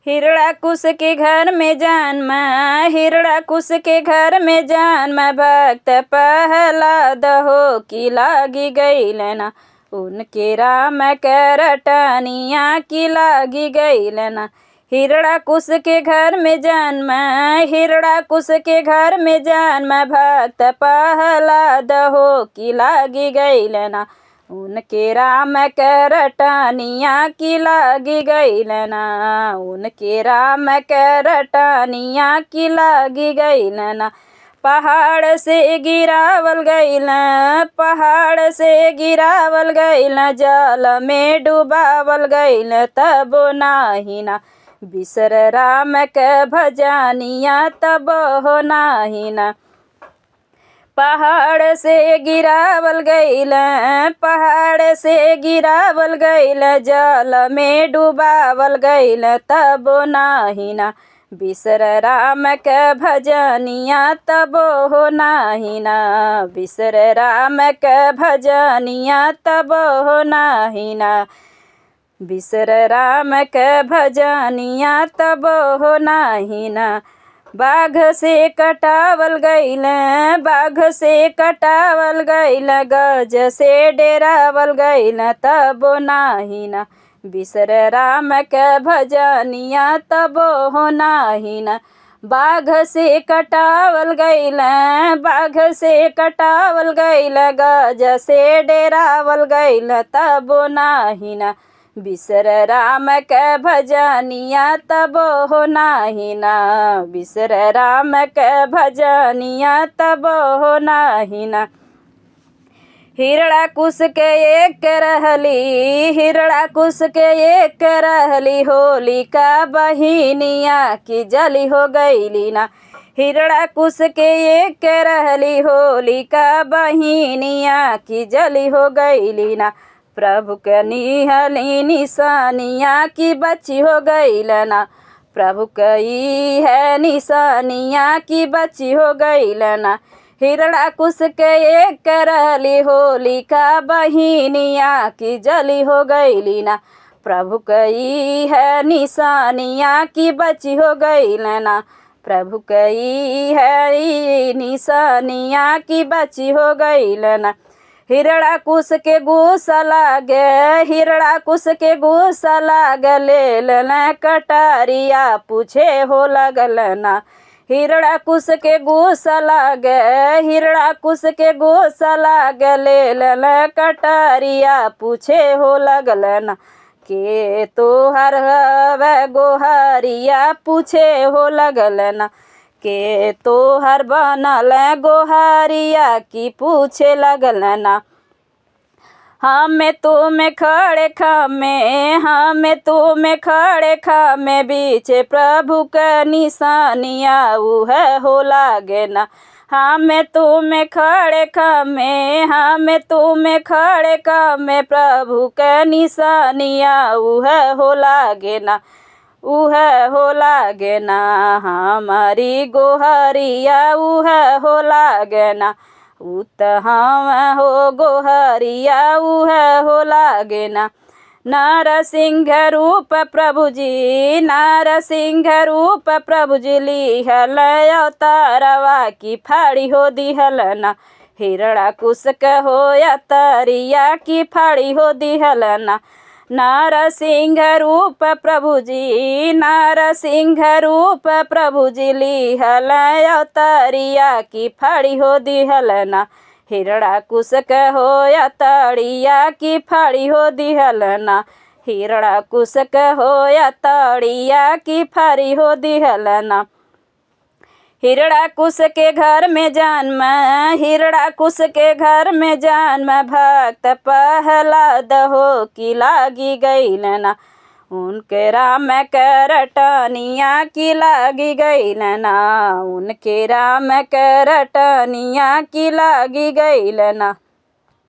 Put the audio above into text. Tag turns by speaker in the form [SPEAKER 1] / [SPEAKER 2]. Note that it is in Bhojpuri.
[SPEAKER 1] हिरणाकुश के घर में जन्म, हिरणाकुश के घर में जन्म, भक्त प्रहलाद हो की लागी गईलना, उनके राम के रटनिया की लागी गईलना। हिरणाकुश के घर में जन्म, हिरणाकुश के घर में जन्म, भक्त प्रहलाद हो की लागी गईलना, उनके राम के रटनिया की लागी गईलना, उनके राम के रटनिया की लागी गईलना। पहाड़ से गिरावल गईला, पहाड़ से गिरावल गईला, जल में डुबावल गईला, तब नाही ना बिसर राम के भजनिया, तब हो नाही ना। पहाड़ से गिरावल गईला, पहाड़ से गिरावल गईला, जल में डुबावल गईला, तब नाही ना बिसर राम के भजनिया, तब हो नाही ना बिसर राम के भजनिया, तब हो नाही ना बिसर राम के भजनिया, तब हो नाही ना। बाघ से कटावल गईला, बाघ से कटावल गईला, गज से डेरावल गईला, तब नाही ना बिसर राम के भजनिया, तब हो नाही ना। बाघ से कटावल गईला, बाघ से कटावल गईला, गज से डेरावल गईला, तब नाही ना बिसर राम के भजनिया, तब हो नाही ना बिसर राम के भजनिया, तब हो नाही ना। हिरणाकुश के एक रहली, हिरणाकुश के एक रहली, होलिका बहिनिया की जली हो गईली ना। हिरणाकुश के एक रहली, होलिका बहिनिया की जली हो गईली ना। प्रभु के निहली निशानिया की बची हो गईलना, प्रभु कई है निशानिया की बची हो गईलना। हिरणाकुश के एक रहली, होलिका बहिनिया की जली हो गईलीना, प्रभु कई है निशानिया की बची हो गईलना, प्रभु कई है निशानिया की बची हो गईलना। हिरणाकुश के गुस्सा लागे, हिरणाकुश के गुस्सा लागे, लेल कटारिया पूछे हो लगलना। हिरणाकुश के गुस्सा लागे, हिरणाकुश के गुस्सा लागे, लेल कटारिया पूछे हो लगलना। के तोहर हवे गोहरिया पूछे हो लगलना, के तोहर बनल गोहरिया की पूछे लगलना। हमें तुम्हें खड़े खमे, हमें तुम्हें खड़े खमे, बीच प्रभु के निशानिया उहे हो लागे ना। हमें तुम्हें खड़े खमे, हमें तुम्हें खड़े खमे, प्रभु के निशानिया उहे हो लागे ना, उहे हो लागे ना। हमारी गोहरिया उहे हो लागे ना, उत हम हो गोहरिया उहे हो लागे ना। नरसिंह रूप प्रभु जी, नरसिंह रूप प्रभु जी, लिहल अवतारवा की फाड़ी हो दिहलना। हिरणाकुश के हो अतरिया की फाड़ी हो दिहलना। नरसिंह रूप प्रभु जी, नरसिंह रूप प्रभु जी, लिहल अवतारिया की फाड़ी हो दिहलना। हिरणाकुश के हो अतरिया की फाड़ी हो दिहलना, हिरणाकुश के हो अतरिया की फाड़ी हो दिहलना। हिरणाकुश के घर में जन्म, हिरणाकुश के घर में जन्म, भक्त प्रहलाद हो की लागी गईलना, उनके राम के रटनिया की लागी गईलना, उनके राम के रटनिया की लागी गईलना।